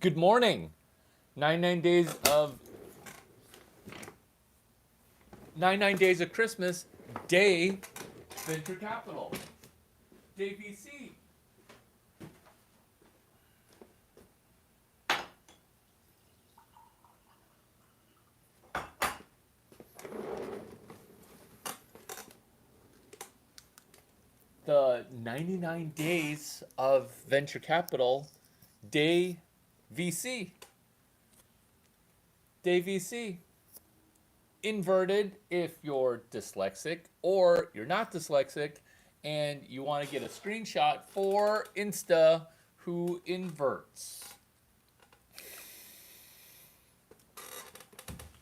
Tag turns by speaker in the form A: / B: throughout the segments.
A: Good morning. 99 days of 99 days of Christmas, day venture capital. Day VC. The 99 days of venture capital, day VC. Day VC. Inverted if you're dyslexic or you're not dyslexic and you want to get a screenshot for Insta who inverts.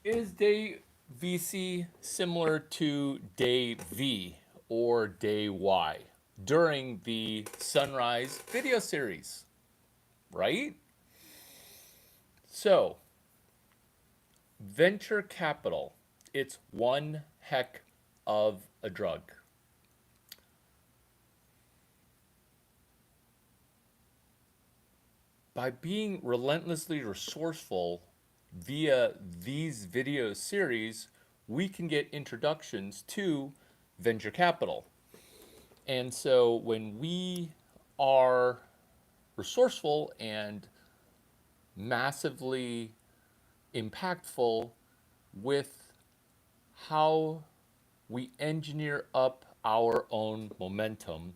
A: Is day VC similar to day V or day Y during the Sunrise video series? Right? So, venture capital, it's one heck of a drug. By being relentlessly resourceful via these video series, we can get introductions to venture capital. And so when we are resourceful and massively impactful with how we engineer up our own momentum,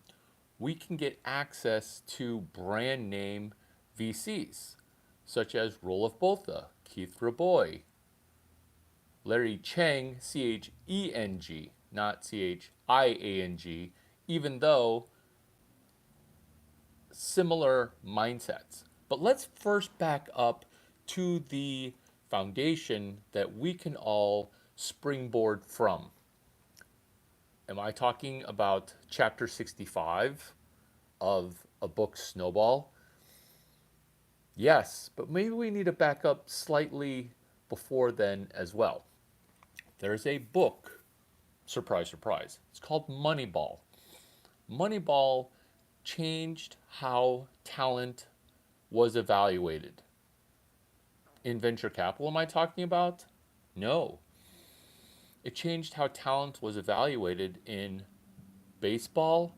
A: we can get access to brand name VCs, such as Roelof Botha, Keith Rabois, Larry Cheng, Cheng, not Chiang, even though similar mindsets. But let's first back up to the foundation that we can all springboard from. Am I talking about chapter 65 of a book, Snowball? Yes, but maybe we need to back up slightly before then as well. There's a book, surprise, surprise, it's called Moneyball. Moneyball changed how talent was evaluated. In venture capital, am I talking about? No. It changed how talent was evaluated in baseball,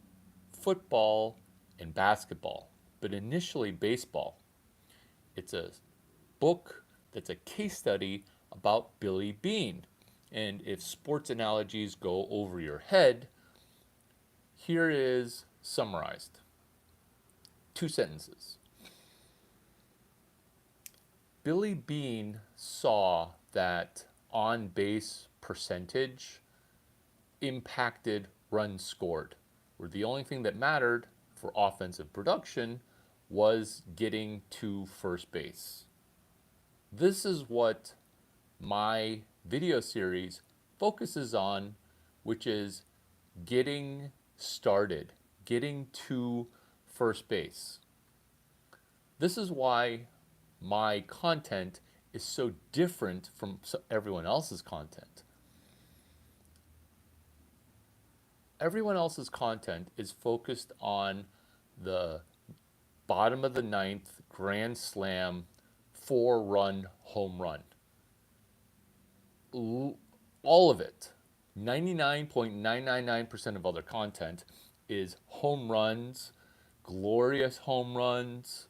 A: football, and basketball, but initially baseball. It's a book that's a case study about Billy Beane. And if sports analogies go over your head, here is summarized. 2 sentences. Billy Beane saw that on base percentage impacted runs scored, where the only thing that mattered for offensive production was getting to first base. This is what my video series focuses on, which is getting started, getting to first base. This is why my content is so different from everyone else's content. Everyone else's content is focused on the bottom of the ninth grand slam 4-run home run. All of it, 99.999% of other content is home runs, glorious home runs,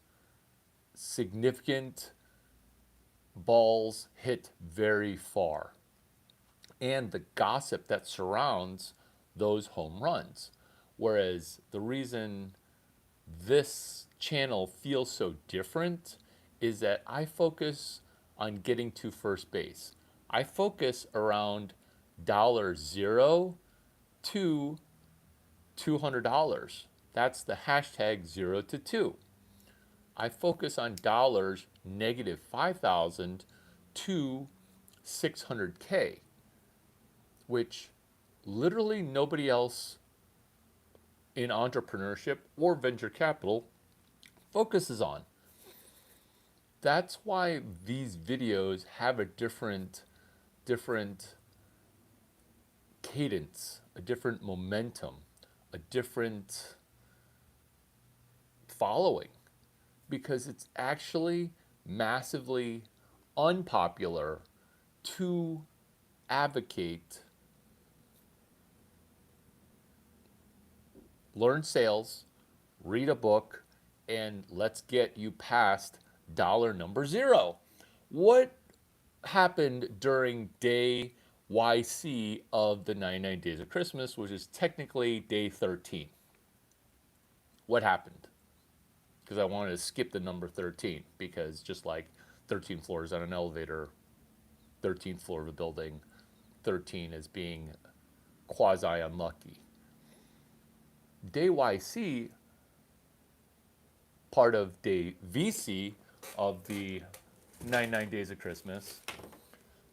A: significant balls hit very far, and the gossip that surrounds those home runs. Whereas the reason this channel feels so different is that I focus on getting to first base. I focus around $0 to $200. That's the hashtag 0 to 2. I focus on dollars negative 5,000 to 600K, which literally nobody else in entrepreneurship or venture capital focuses on. That's why these videos have a different cadence, a different momentum, a different following, because it's actually massively unpopular to advocate learn sales, read a book, and let's get you past dollar number zero. What happened during day YC of the 99 Days of Christmas, which is technically day 13? What happened? Because I wanted to skip the number 13, because just like 13 floors on an elevator, 13th floor of a building, 13 is being quasi unlucky. Day YC, part of day VC of the 99 Days of Christmas,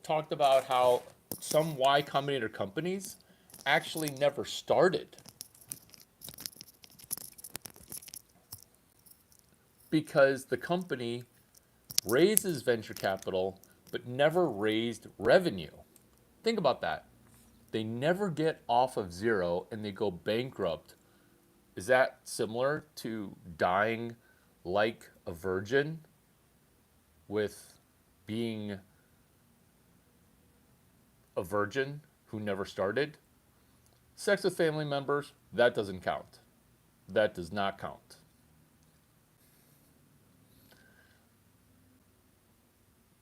A: talked about how some Y Combinator companies actually never started because the company raises venture capital but never raised revenue. Think about that. They never get off of zero and they go bankrupt. Is that similar to dying like a virgin with being a virgin who never started? Sex with family members, that doesn't count. That does not count.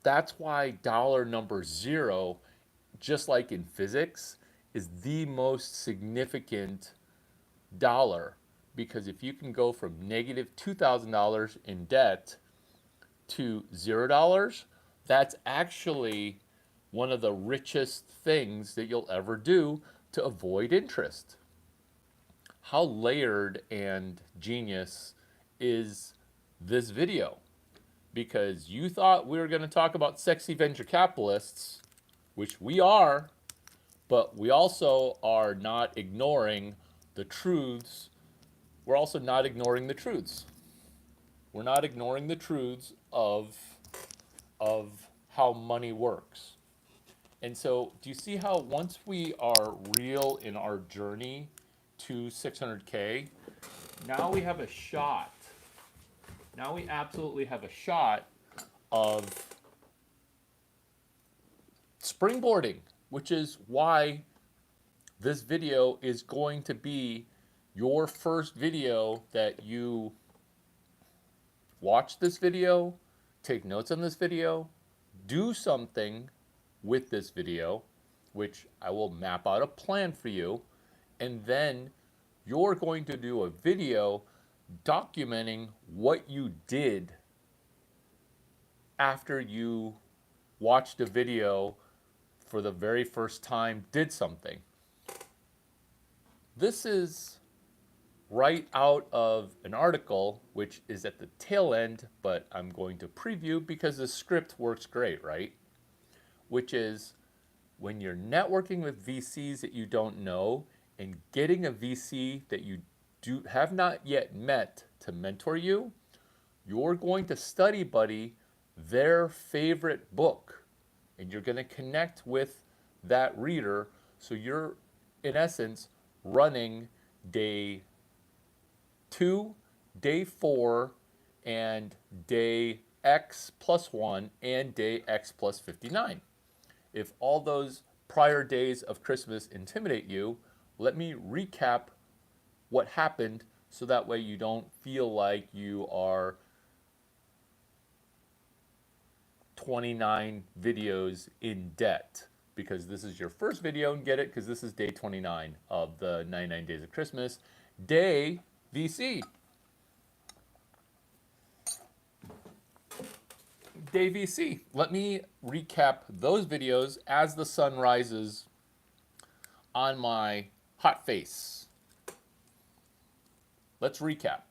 A: That's why dollar number zero, just like in physics, is the most significant dollar. Because if you can go from negative $2,000 in debt to $0, that's actually one of the richest things that you'll ever do to avoid interest. How layered and genius is this video? Because you thought we were going to talk about sexy venture capitalists, which we are, but we also are not ignoring the truths. We're also not ignoring the truths. We're not ignoring the truths of how money works. And so, do you see how once we are real in our journey to 600K, now we have a shot. Now we absolutely have a shot of springboarding, which is why this video is going to be your first video that you watch this video, take notes on this video, do something with this video, which I will map out a plan for you, and then you're going to do a video documenting what you did after you watched a video for the very first time, did something. This is right out of an article, which is at the tail end, but I'm going to preview because the script works great, right? Which is when you're networking with VCs that you don't know and getting a VC that you have not yet met to mentor you, you're going to study buddy their favorite book and you're going to connect with that reader. So you're, in essence, running day 2, day 4, and day X plus 1 and day X plus 59. If all those prior days of Christmas intimidate you, let me recap what happened so that way you don't feel like you are 29 videos in debt, because this is your first video, and get it because this is day 29 of the 99 Days of Christmas, day VC. Day VC. Let me recap those videos as the sun rises on my hot face. Let's recap.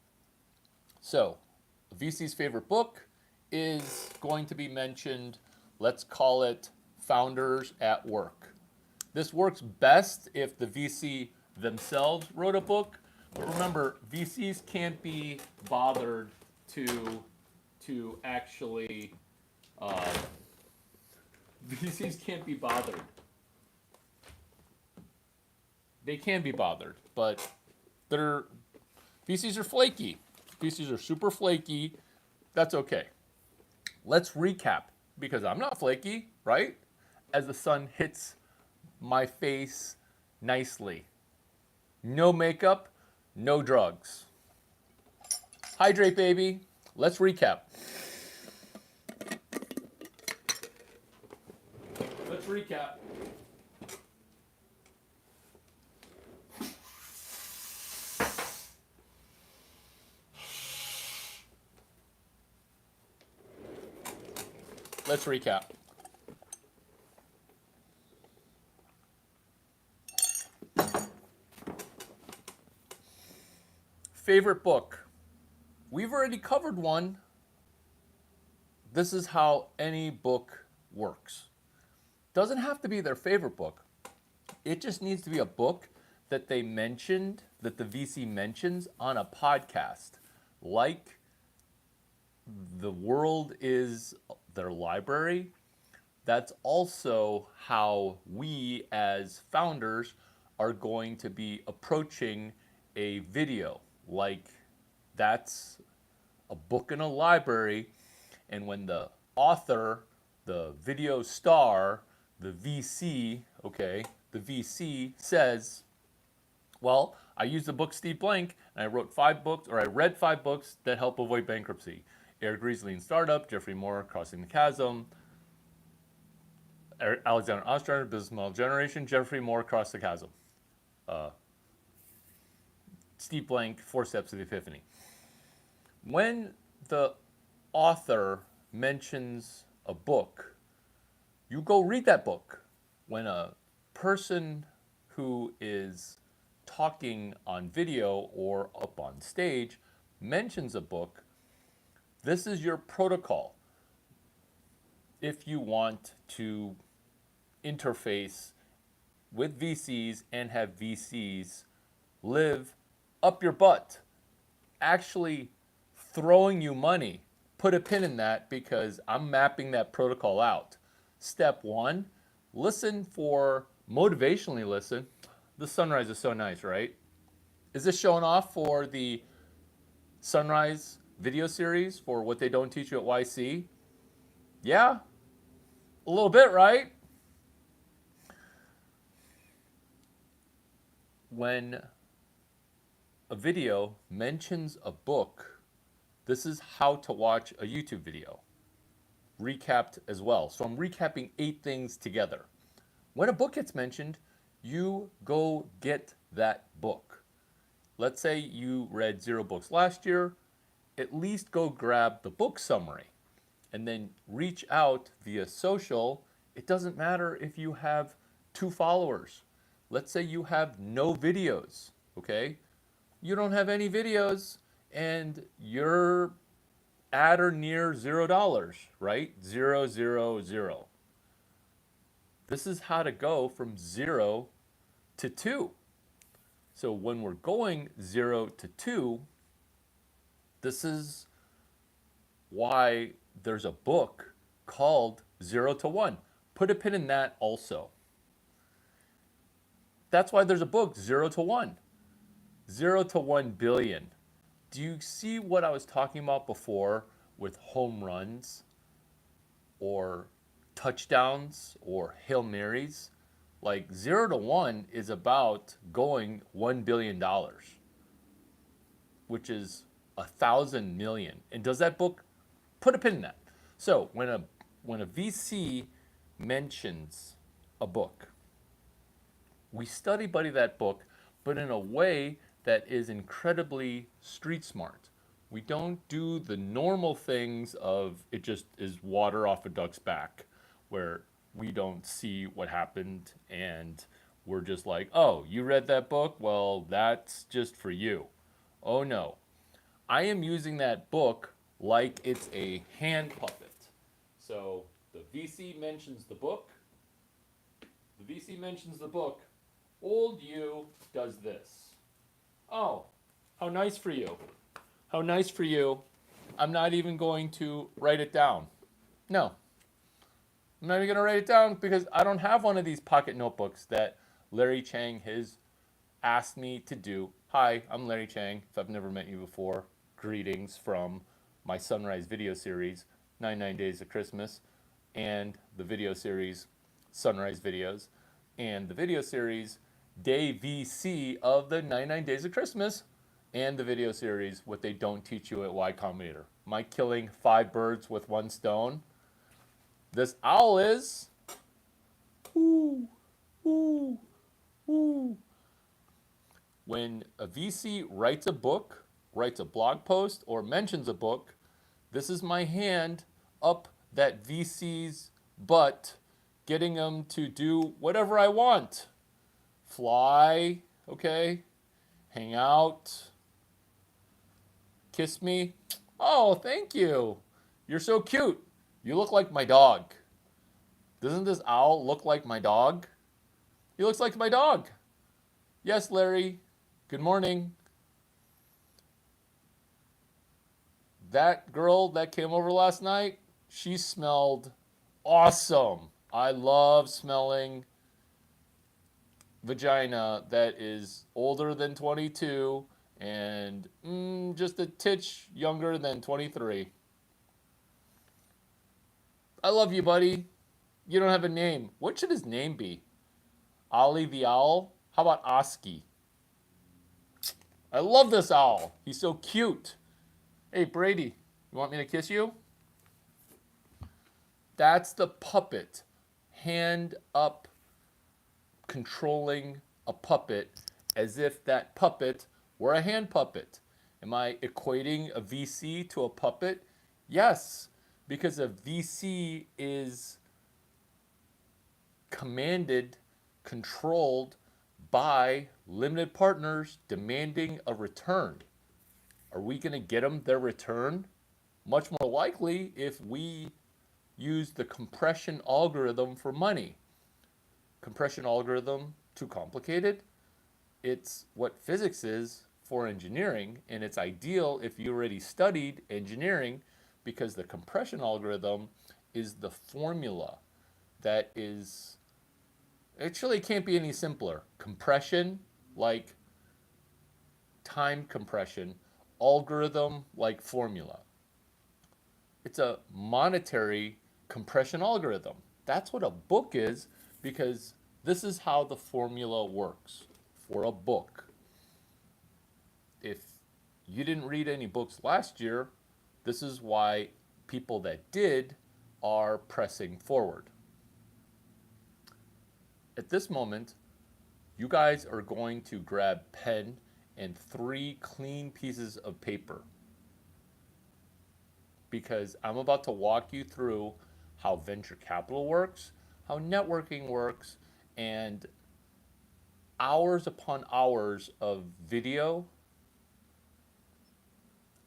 A: So, VC's favorite book is going to be mentioned. Let's call it Founders at Work. This works best if the VC themselves wrote a book. But remember, VCs can't be bothered to actually, VCs can't be bothered. They can be bothered, but VCs are flaky. VCs are super flaky. That's okay. Let's recap because I'm not flaky, right? As the sun hits my face nicely. No makeup, no drugs. Hydrate, baby. Let's recap. Let's recap. Let's recap. Favorite book. We've already covered one. This is how any book works. Doesn't have to be their favorite book. It just needs to be a book that they mentioned, that the VC mentions on a podcast. Like The World is Their Library. That's also how we as founders are going to be approaching a video. Like that's a book in a library, and when the author, the video star, the VC, okay, the VC says, well, I used the book Steve Blank and I wrote 5 books, or I read 5 books that help avoid bankruptcy. Eric Ries Lean Startup, Jeffrey Moore, Crossing the Chasm, Alexander Ostrander, Business Model Generation, Jeffrey Moore, Cross the Chasm. Steve Blank, 4 Steps to the Epiphany. When the author mentions a book, you go read that book. When a person who is talking on video or up on stage mentions a book, this is your protocol. If you want to interface with VCs and have VCs live up your butt, actually throwing you money, put a pin in that because I'm mapping that protocol out. Step 1, listen for, motivationally listen. The sunrise is so nice, right? Is this showing off for the sunrise video series for what they don't teach you at YC? Yeah, a little bit, right? When a video mentions a book, this is how to watch a YouTube video. Recapped as well. So I'm recapping 8 things together. When a book gets mentioned, you go get that book. Let's say you read 0 books last year, at least go grab the book summary and then reach out via social. It doesn't matter if you have 2 followers. Let's say you have no videos, okay? You don't have any videos and you're at or near $0, right? 0, 0, 0. This is how to go from 0 to 2. So when we're going 0 to 2, this is why there's a book called 0 to 1. Put a pin in that also. That's why there's a book 0 to 1. 0 to 1 billion. Do you see what I was talking about before with home runs or touchdowns or Hail Marys? Like 0 to 1 is about going $1 billion, which is 1,000 million. And does that book, put a pin in that. So when a VC mentions a book, we study buddy that book, but in a way that is incredibly street smart. We don't do the normal things of it just is water off a duck's back, where we don't see what happened and we're just like, oh, you read that book? Well, that's just for you. Oh no. I am using that book like it's a hand puppet. So the VC mentions the book. The VC mentions the book. Old you does this. Oh, how nice for you. How nice for you. I'm not even going to write it down. No. I'm not even going to write it down because I don't have one of these pocket notebooks that Larry Chang has asked me to do. Hi, I'm Larry Chang. If I've never met you before, greetings from my Sunrise video series. 99 Days of Christmas, and the video series Sunrise Videos, and the video series Day VC of the 99 Days of Christmas, and the video series What They Don't Teach You at Y Combinator. Am I killing 5 birds with 1 stone? This owl is. Ooh, ooh, ooh. When a VC writes a book, writes a blog post, or mentions a book, this is my hand up that VC's butt, getting them to do whatever I want. Fly, okay? Hang out. Kiss me. Oh, thank you. You're so cute. You look like my dog. Doesn't this owl look like my dog? He looks like my dog. Yes, Larry. Good morning. That girl that came over last night, she smelled awesome. I love smelling vagina that is older than 22 and just a titch younger than 23. I love you, buddy. You don't have a name. What should his name be? Ollie the Owl? How about Oski? I love this owl. He's so cute. Hey, Brady, you want me to kiss you? That's the puppet. Hand up, controlling a puppet as if that puppet were a hand puppet. Am I equating a VC to a puppet? Yes, because a VC is commanded, controlled by limited partners demanding a return. Are we going to get them their return? Much more likely if we use the compression algorithm for money. Compression algorithm, too complicated? It's what physics is for engineering, and it's ideal if you already studied engineering because the compression algorithm is the formula that is, actually can't be any simpler. Compression, like time compression, algorithm, like formula. It's a monetary compression algorithm. That's what a book is, because this is how the formula works for a book. If you didn't read any books last year, this is why people that did are pressing forward. At this moment, you guys are going to grab pen and 3 clean pieces of paper, because I'm about to walk you through how venture capital works, how networking works, and hours upon hours of video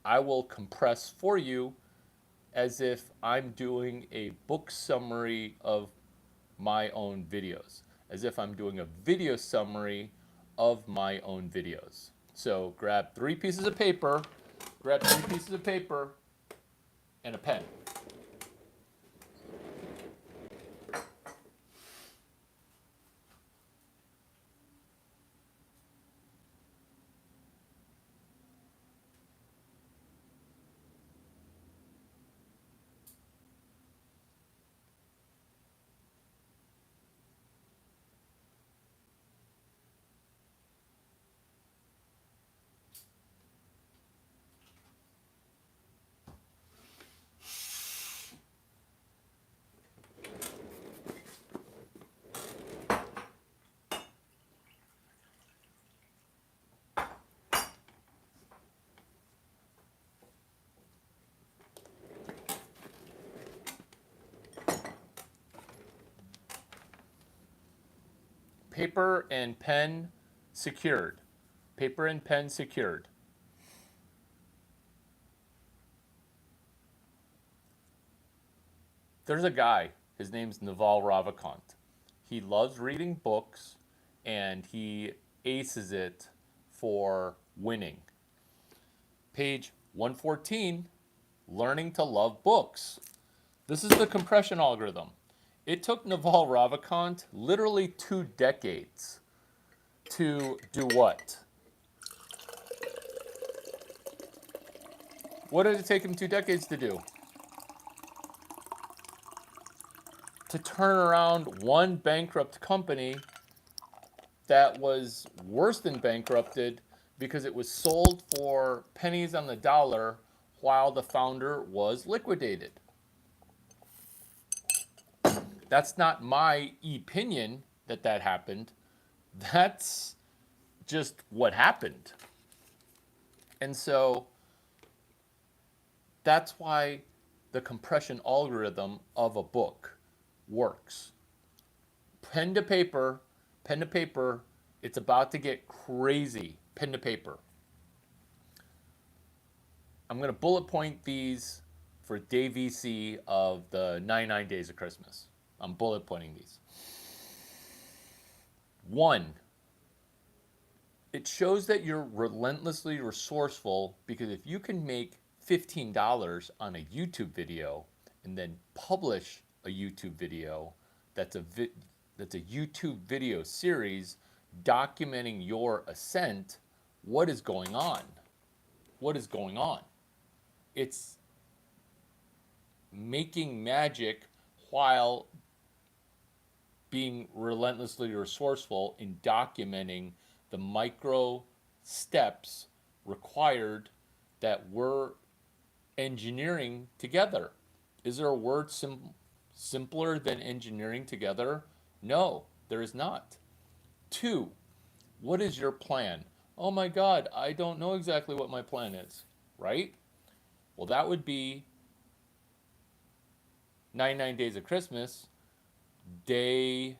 A: I will compress for you as if I'm doing a book summary of my own videos, as if I'm doing a video summary of my own videos. So grab 3 pieces of paper, and a pen. Paper and pen secured. Paper and pen secured. There's a guy, his name's Naval Ravikant. He loves reading books and he aces it for winning. Page 114, learning to love books. This is the compression algorithm. It took Naval Ravikant literally 2 decades to do what? What did it take him 2 decades to do? to turn around one bankrupt company that was worse than bankrupted because it was sold for pennies on the dollar while the founder was liquidated. That's not my opinion that happened. That's just what happened. And so that's why the compression algorithm of a book works. Pen to paper, it's about to get crazy. Pen to paper. I'm going to bullet point these for day VC of the 99 Days of Christmas. I'm bullet pointing these. 1, it shows that you're relentlessly resourceful, because if you can make $15 on a YouTube video and then publish a YouTube video that's a YouTube video series documenting your ascent, what is going on? What is going on? It's making magic while being relentlessly resourceful in documenting the micro steps required that we're engineering together. Is there a word simpler than engineering together? No, there is not. 2, what is your plan? Oh my God, I don't know exactly what my plan is, right? Well, that would be 99 Days of Christmas, day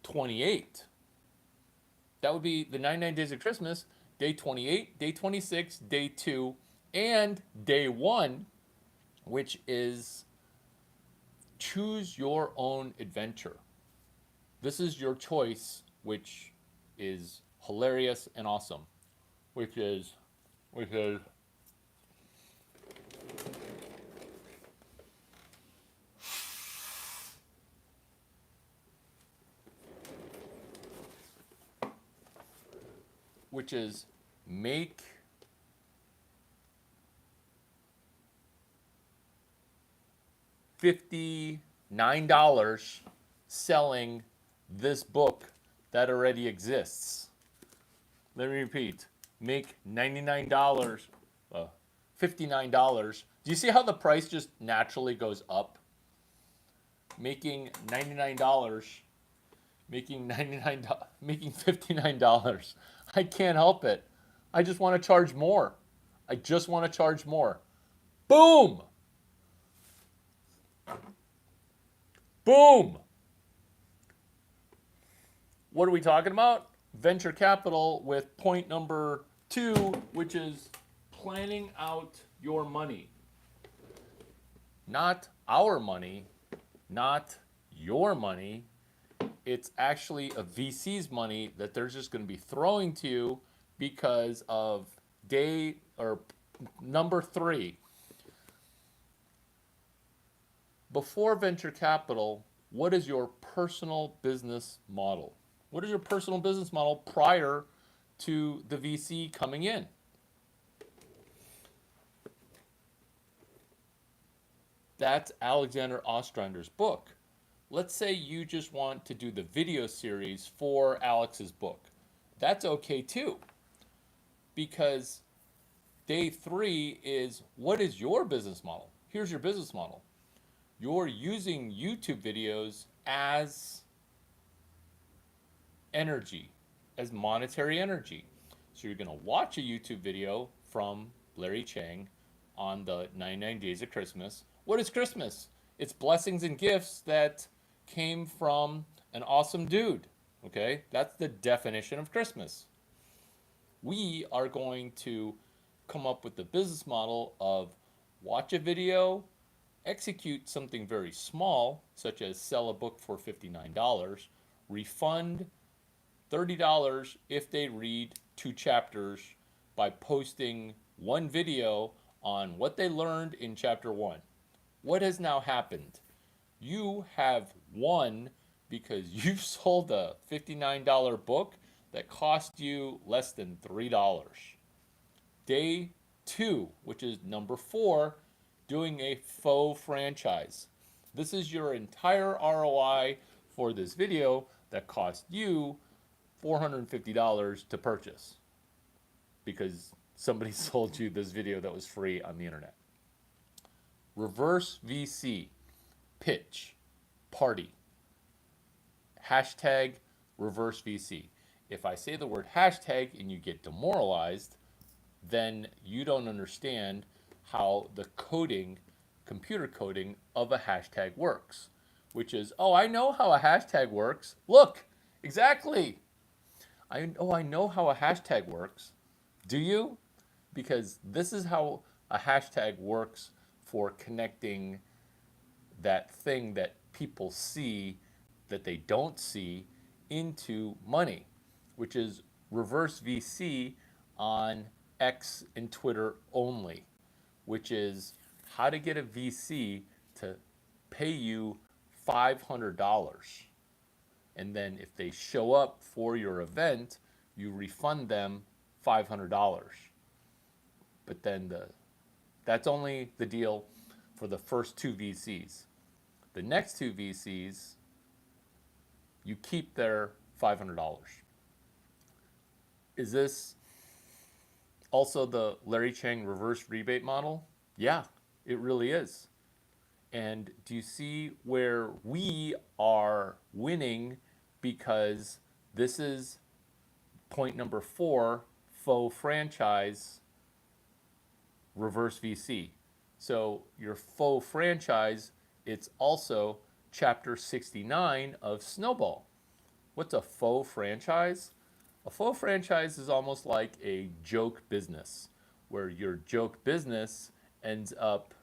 A: 28. That would be the 99 Days of Christmas, day 28, day 26, day 2, and day 1, which is choose your own adventure. This is your choice, which is hilarious and awesome, which is make $59 selling this book that already exists. Let me repeat. Make $99, $59. Do you see how the price just naturally goes up? Making $99, making $59. I can't help it. I just want to charge more. Boom! Boom! What are we talking about? Venture capital with point number 2, which is planning out your money. Not our money, not your money. It's actually a VC's money that they're just going to be throwing to you because of day or number 3. Before venture capital, what is your personal business model? What is your personal business model prior to the VC coming in? That's Alexander Ostrander's book. Let's say you just want to do the video series for Alex's book. That's okay too, because day 3 is, what is your business model? Here's your business model. You're using YouTube videos as energy, as monetary energy. So you're going to watch a YouTube video from Larry Chang on the 99 Days of Christmas. What is Christmas? It's blessings and gifts that came from an awesome dude. Okay? That's the definition of Christmas. We are going to come up with the business model of watch a video, execute something very small, such as sell a book for $59, refund $30 if they read 2 chapters by posting one video on what they learned in chapter 1. What has now happened? You have won because you've sold a $59 book that cost you less than $3. Day 2, which is number 4, doing a faux franchise. This is your entire ROI for this video that cost you $450 to purchase because somebody sold you this video that was free on the internet. Reverse VC, pitch, party, hashtag reverse VC. If I say the word hashtag and you get demoralized, then you don't understand how the coding, computer coding of a hashtag works, which is, oh, I know how a hashtag works. Look, exactly. I know how a hashtag works. Do you? Because this is how a hashtag works for connecting that thing that people see that they don't see into money, which is reverse VC on X and Twitter only, which is how to get a VC to pay you $500. And then if they show up for your event, you refund them $500. But then that's only the deal for the first two VCs. The next two VCs, you keep their $500. Is this also the Larry Chang reverse rebate model? Yeah, it really is. And do you see where we are winning? Because this is point number 4, faux franchise, reverse VC. So your faux franchise, it's also chapter 69 of Snowball. What's a faux franchise? A faux franchise is almost like a joke business, where your joke business ends up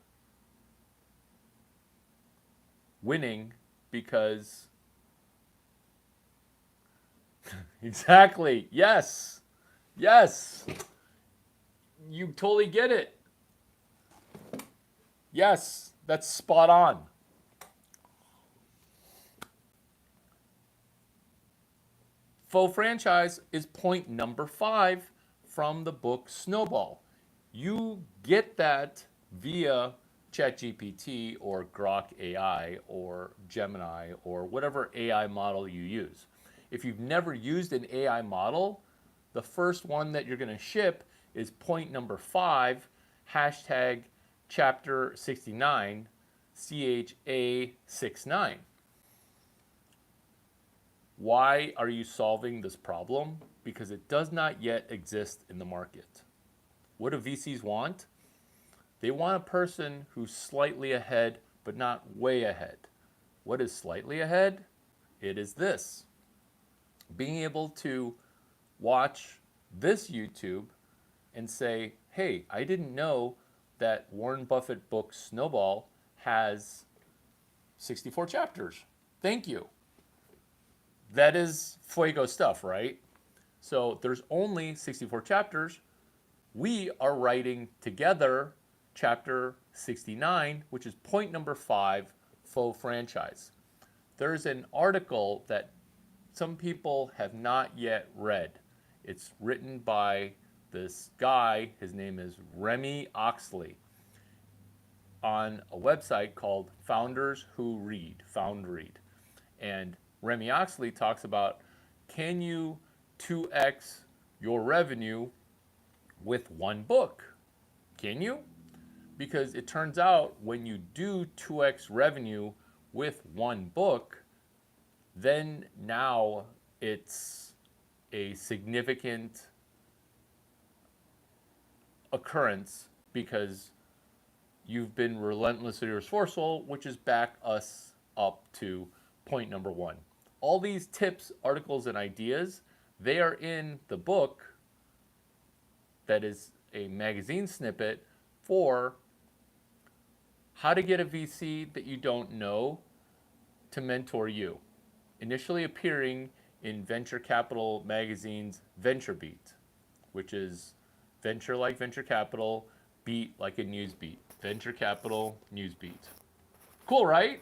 A: winning because exactly, yes, you totally get it. Yes, that's spot on. Faux franchise is point number 5 from the book Snowball. You get that via ChatGPT or Grok AI or Gemini or whatever AI model you use. If you've never used an AI model, the first one that you're going to ship is point number 5, hashtag chapter 69, CHA69. Why are you solving this problem? Because it does not yet exist in the market. What do VCs want? They want a person who's slightly ahead, but not way ahead. What is slightly ahead? It is this. Being able to watch this YouTube and say, hey, I didn't know that Warren Buffett book Snowball has 64 chapters. Thank you. That is fuego stuff, right? So there's only 64 chapters. We are writing together chapter 69, which is point number 5, faux franchise. There's an article that some people have not yet read. It's written by this guy, his name is Remy Oxley, on a website called Founders Who Read, FoundRead. And Remy Oxley talks about, can you 2x your revenue with one book? Can you? Because it turns out when you do 2x revenue with one book, then now it's a significant occurrence because you've been relentlessly resourceful, which is back us up to point number 1. All these tips, articles, and ideas, they are in the book that is a magazine snippet for how to get a VC that you don't know to mentor you. Initially appearing in Venture Capital Magazine's Venture Beat, which is venture like venture capital, beat like a news beat. Venture Capital News Beat. Cool, right?